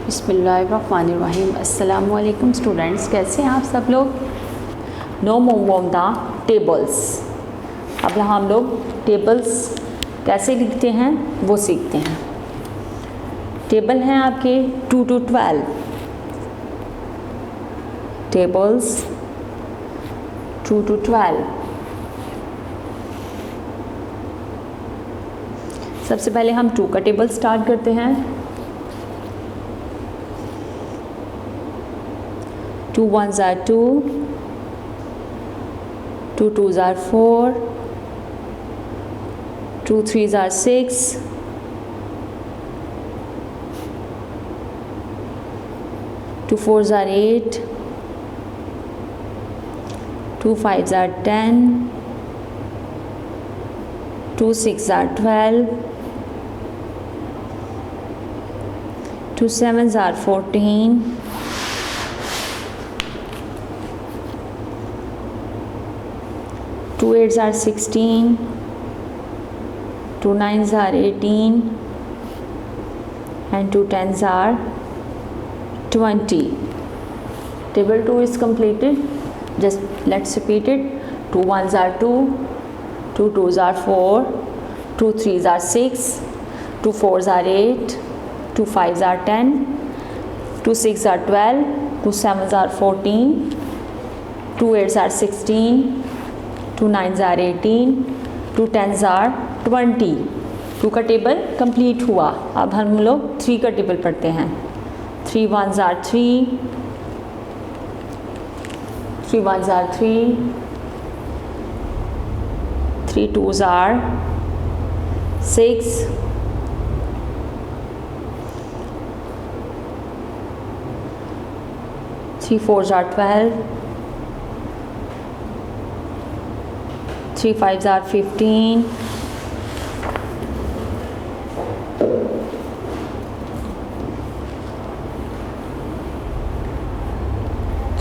बिस्मिल्लाहिर्रहमानिर्रहीम। अस्सलामुअलैकुम स्टूडेंट्स, कैसे हैं आप सब लोग। Now move on the tables. अब हम लोग टेबल्स कैसे लिखते हैं वो सीखते हैं। टेबल हैं आपके 2 to 12 टेबल्स 2 to 12। सबसे पहले हम 2 का टेबल स्टार्ट करते हैं। 2 ones are 2, 2 twos are 4, 2 threes are 6, 2 fours are 8, 2 fives are 10, 2 sixes are 12, 2 sevens are 14, 2 eights are 16, 2 nines are 18, and 2 tens are 20. Table 2 is completed. Just let's repeat it. 2 ones are 2, 2 twos are 4, 2 threes are 6, 2 fours are 8, 2 fives are 10, 2 sixes are 12, 2 sevens are 14, 2 eights are 16, 2 nines are 18, 2 tens are 20। 2 का table complete हुआ। अब हम लोग 3 का टेबल पढ़ते हैं। 3 ones are 3, 3 ones are 3, 3 twos are 6, 3 fours are 12, 3 fives are 15,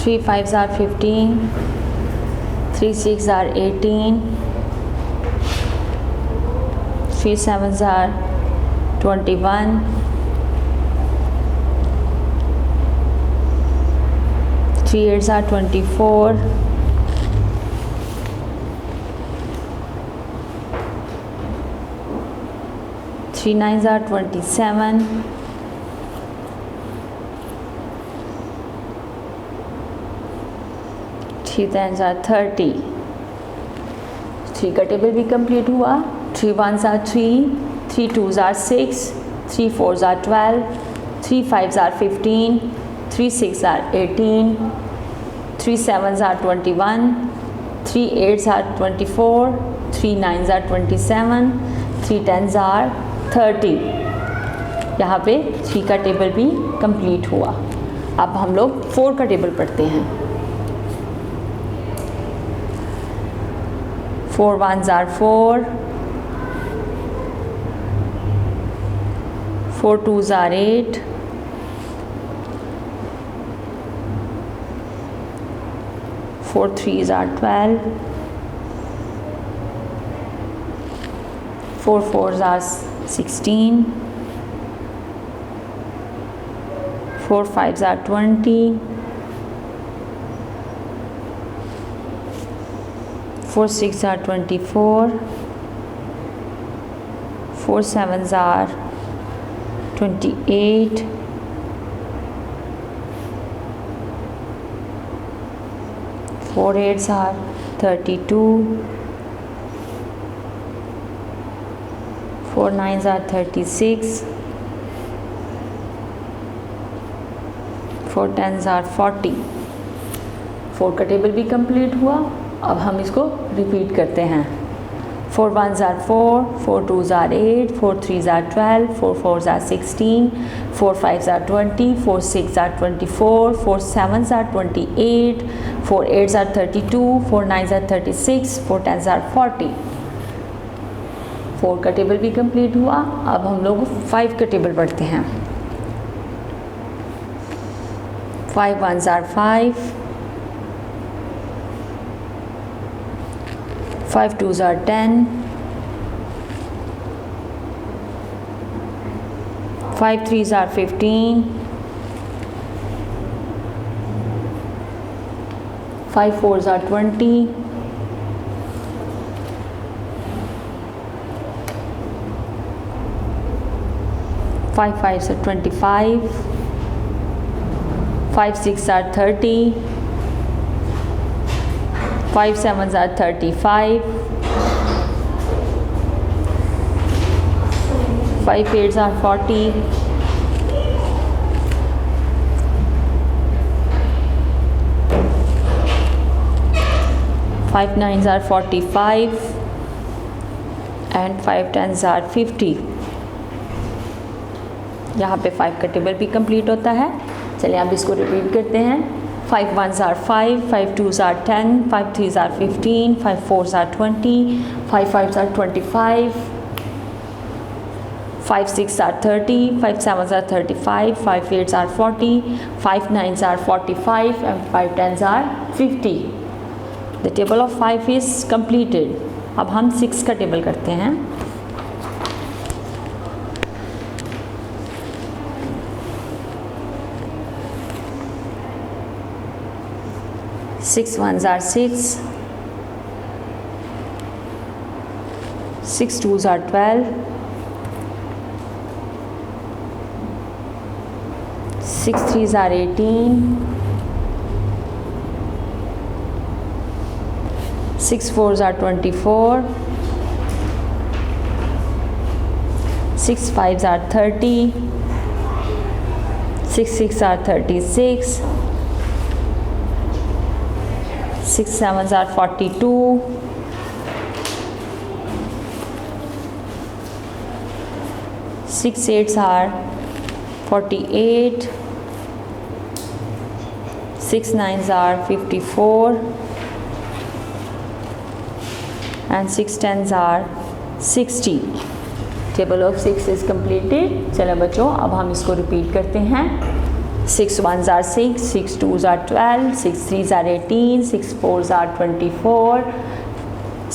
3 fives are 15, 3 sixes are 18, 3 sevens are 21, 3 eights are 24, 3 nines are 27, 3 tens are 30। 3 का टेबल भी कंप्लीट हुआ। 3 ones are 3, 3 twos are 6, 3 fours are 12, 3 fives are 15, 3 sixes are 18, 3 sevens are 21, 3 eights are 24, 3 nines are 27, 3 tens are 30। यहाँ पे 3 का table भी complete हुआ। अब हम लोग 4 का टेबल पढ़ते हैं। 4 ones are 4, 4 twos are 8, 4 threes are 12, 4 fours are 16, 4 fives are 20, 4 sixes are 24, 4 sevens are 28, 4 eights are 32, 4 nines are 36, 4 tens are 40। 4 का टेबल भी कंप्लीट हुआ। अब हम इसको रिपीट करते हैं। 4 ones are 4, 4 twos are 8, 4 threes are 12, 4 fours are 16, 4 fives are 20, 4 sixes are 24, 4 sevens are 28, 4 eights are 32, 4 nines are 36, 4 tens are 40। 4 का table भी कंप्लीट हुआ। अब हम लोग 5 का टेबल पढ़ते हैं। 5 ones are 5, 5 twos are 10, 5 threes are 15, 5 4s are 20, 5 5s are 25, 5 6 are 30, 5 7s are 35, 5 8s are 40, 5 9s are 45 and 5 10s are 50। यहाँ पे 5 का टेबल भी कंप्लीट होता है। चलिए अब इसको रिपीट करते हैं। 5 1s are 5, 5 2s are 10, 5 3s are 15, 5 4s are 20, 5 5s are 25, 5 6 are 30, 5 7s are 35, 5 8s are 40, 5 9s are 45 and 5 10s are 50। The table of 5 is completed। अब हम 6 का टेबल करते हैं। 6 1s are 6, 6 2s are 12, 6 3s are 18, 6 4s are 24, 6 5s are 30, 6 6 are 36, 6 7s are 42, 6 8s are 48, 6 9s are 54 and 6 10s are 60। Table of 6 is completed। चलो बच्चों अब हम इसको रिपीट करते हैं। 6 1s are 6, 6 2s are 12, 6 3s are 18, 6 4s are 24,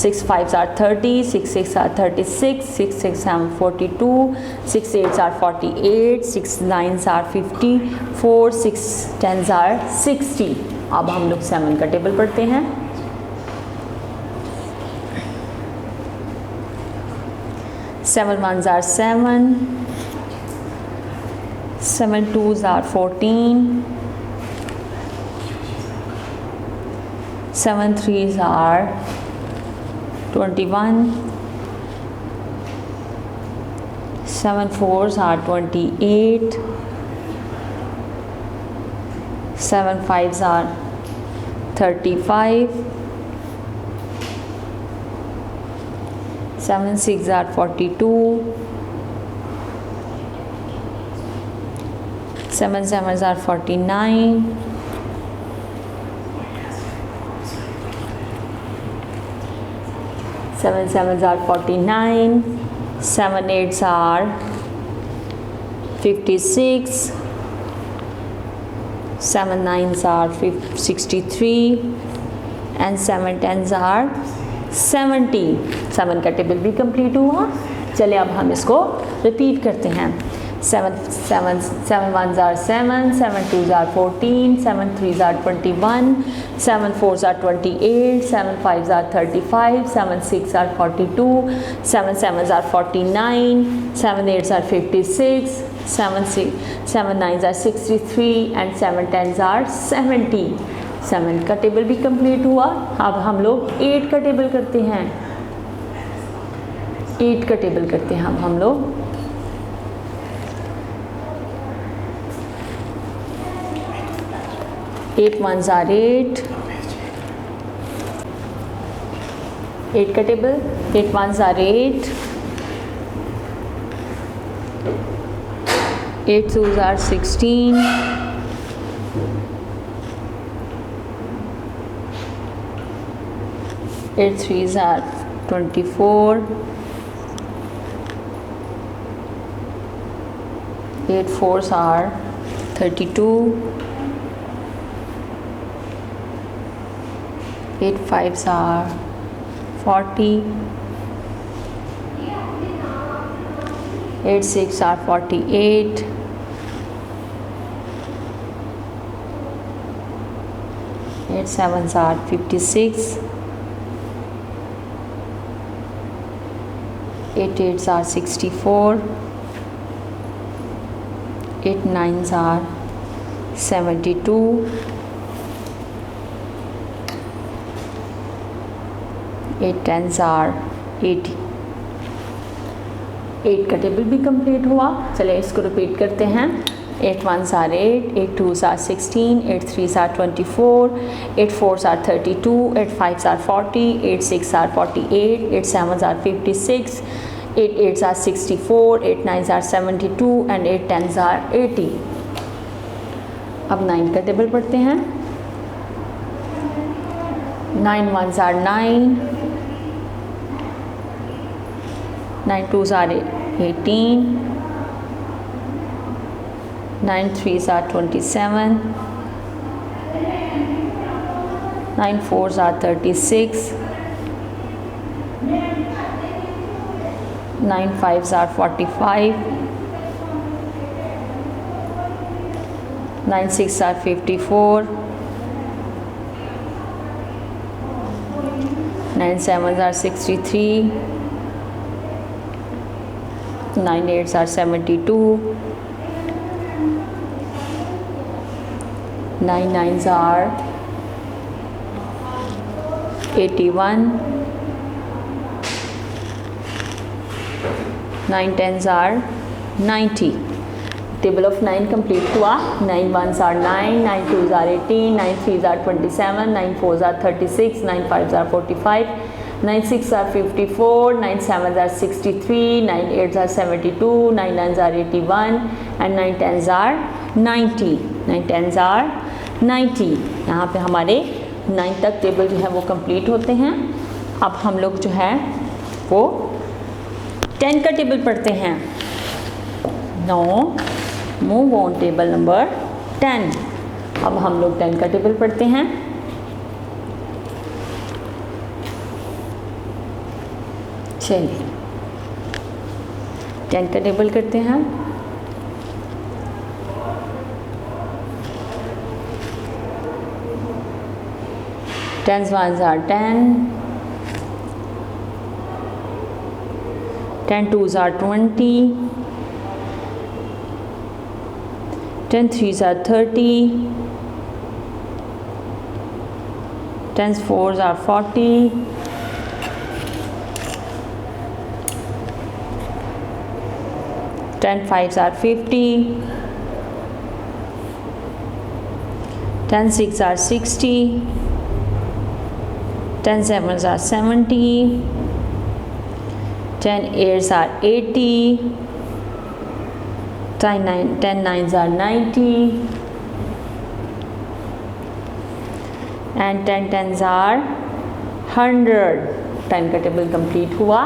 6 5s are 30, 6 6 are 36, 6 6 are 42, 6 8s are 48, 6 9s are 54, 6 10s are 60। अब हम लोग 7 का टेबल पढ़ते हैं। 7 1s are 7, 7 2s are 14, 7 3s are 21, 7 4s are 28, 7 5s are 35, 7 6 are 42, 7 7s are 49, 7 7s are 49, 7 8s are 56, 7 9s are 63 and 7 10s are 70। 7 का table भी complete हुआ। चलिए अब हम इसको रिपीट करते हैं। 7 1s are 7, 7 2s are 14, 7 3s are 21, 7 4s are 28, 7 5s are 35, 7 6 are 42, 7 7s are 49, 7 8s are 56, 7 9s are 63 and 7 10s are 70। 7 का टेबल भी कंप्लीट हुआ। अब हम लोग 8 का टेबल करते हैं। 8 का टेबल करते हैं अब हम लोग। 8 1s are 8, 8 का table. 8 1s are 8, 8 2s are 16, 8 3s are 24, 8 4s are 32, 8 5s are 40, 8 6 are 48, 8 8 sevens are 56, 8 eights are 64, 8 nines are 72, 8 tens are 80। 8 का टेबल भी कंप्लीट हुआ। चलिए इसको रिपीट करते हैं। 8 ones are 8, 8 twos are 16, 8 threes are 24, 8 fours are 32, 8 fives are 40, 8 sixes are 48, 8 sevens are 56, 8 eights are 64, 8 nines are 72 and 8 tens are 80। अब 9 का टेबल पढ़ते हैं। 9 ones are 9, 9 twos are 18, 9 threes are 27, 9 fours are 36, 9 fives are 45, 9 sixes are 54, 9 sevens are 63, 9 eights are 72, 9 nines are 81, 9 tens are 90। Table of 9 complete हुआ। 9 ones are 9, 9 twos are 18, 9 threes are 27, 9 fours are 36, 9 fives are 45, 9 sixes are 54, 9 sevens are 63, 9 eights are 72, 9 nines are 81 and 9 tens are 90। 9 tens are 90। यहाँ पे हमारे 9 तक table जो है वो complete होते हैं। अब हम लोग जो है वो 10 का टेबल पढ़ते हैं। Now move on table number 10। अब हम लोग 10 का टेबल पढ़ते हैं। चलिए 10 का टेबल करते हैं। Tens ones are 10, 10 twos are 20, 10 threes are 30, 10 fours are 40, 10 fives are 50, 10 sixes are 60, 10 sevens are 70, 10 eights are 80, 10 nines are 90 and 10 tens are 100। 10 का टेबल कंप्लीट हुआ।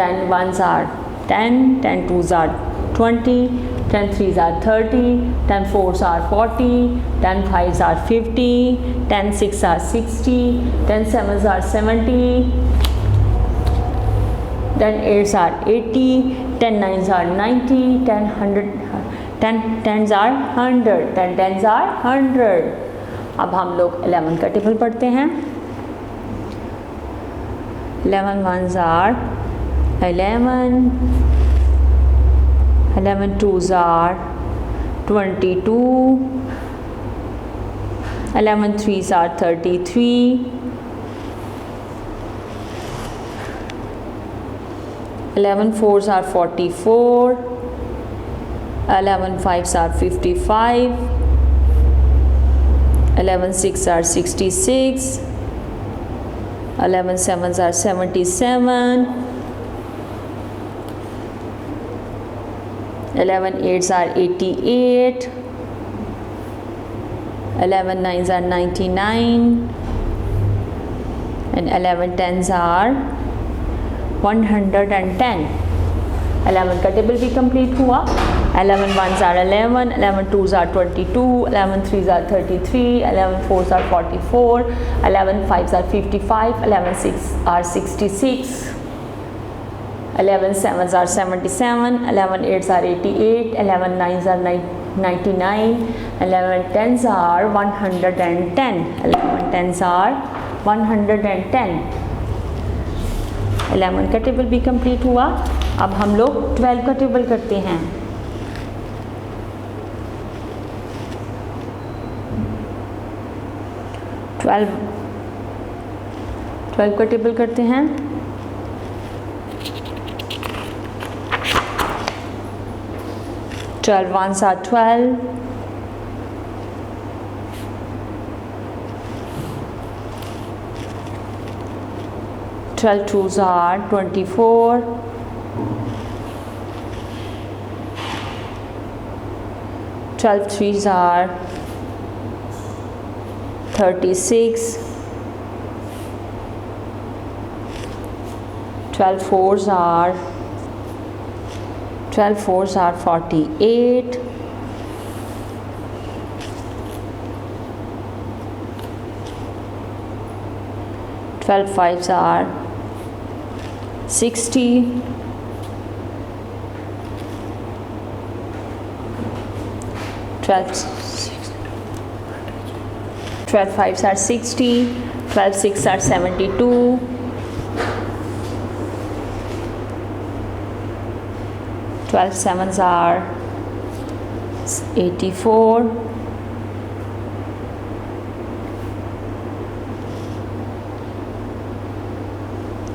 10 ones are 10, 10 twos are 20, 10 threes are 30, 10 fours are 40, 10 fives are 50, 10 sixes are 60, 10 sevens are 70, 10 eights are 80, 10 nines are 90, 10 tens are 100, 10 tens are 100। अब हम लोग 11 का टेबल पढ़ते हैं। 11 ones are 11, 11 twos are 22, 11 threes are 33, 11 fours are 44, 11 fives are 55, 11 sixes are 66, 11 sevens are 77, 11 eights are 88, 11 nines are 99 and 11 tens are 110। 11 का table भी complete हुआ। 11 ones are 11, 11 twos are 22, 11 threes are 33, 11 fours are 44, 11 fives are 55, 11 sixes are 66, 11 sevens are 77, 11 eights are 88, 11 nines are 99, 11 tens are 110, 11 tens are 110, 11 का table भी complete हुआ। अब हम लोग 12 का टेबल करते हैं। ट्वेल्व का टेबल करते हैं। 12 ones are 12, 12 twos are 24, 12 threes are 36, 12 fours are 48, 12 fives are 60, 12 fives are 60, 12 six are 72, 12 sevens are 84,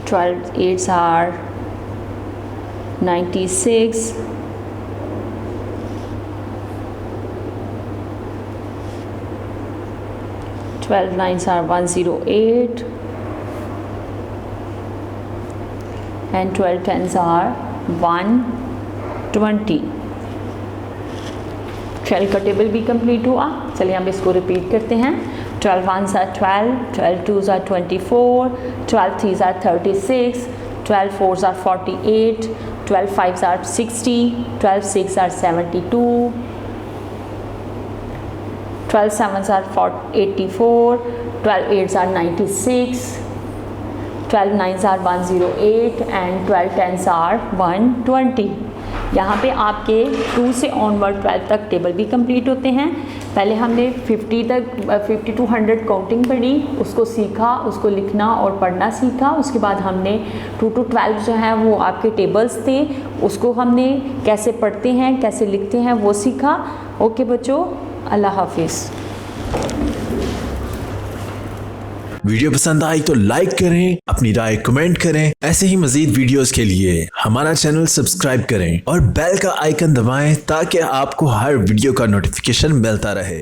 12 eights are 96, 12 nines are 108, and 12 tens are 120। 12 का टेबल भी कंप्लीट हुआ। चलिए हम इसको रिपीट करते हैं। 12 ones are 12, 12 twos are 24, 12 threes are 36, 12 fours are 48, 12 fives are 60, 12 six are 72, 12 sevens are 84, 12 eights are 96, 12 nines are 108, and 12 tens are 120। यहाँ पे आपके 2 से ऑनवर्ड 12 तक टेबल भी कंप्लीट होते हैं। पहले हमने 50 to 100 काउंटिंग पढ़ी, उसको सीखा, उसको लिखना और पढ़ना सीखा। उसके बाद हमने 2 to 12 जो है वो आपके टेबल्स थे, उसको हमने कैसे पढ़ते हैं, कैसे लिखते हैं वो सीखा। ओके बच्चों, अल्लाह हाफिज़। वीडियो पसंद आई तो लाइक करें, अपनी राय कमेंट करें। ऐसे ही मजीद वीडियोस के लिए हमारा चैनल सब्सक्राइब करें और बेल का आइकन दबाएं ताकि आपको हर वीडियो का नोटिफिकेशन मिलता रहे।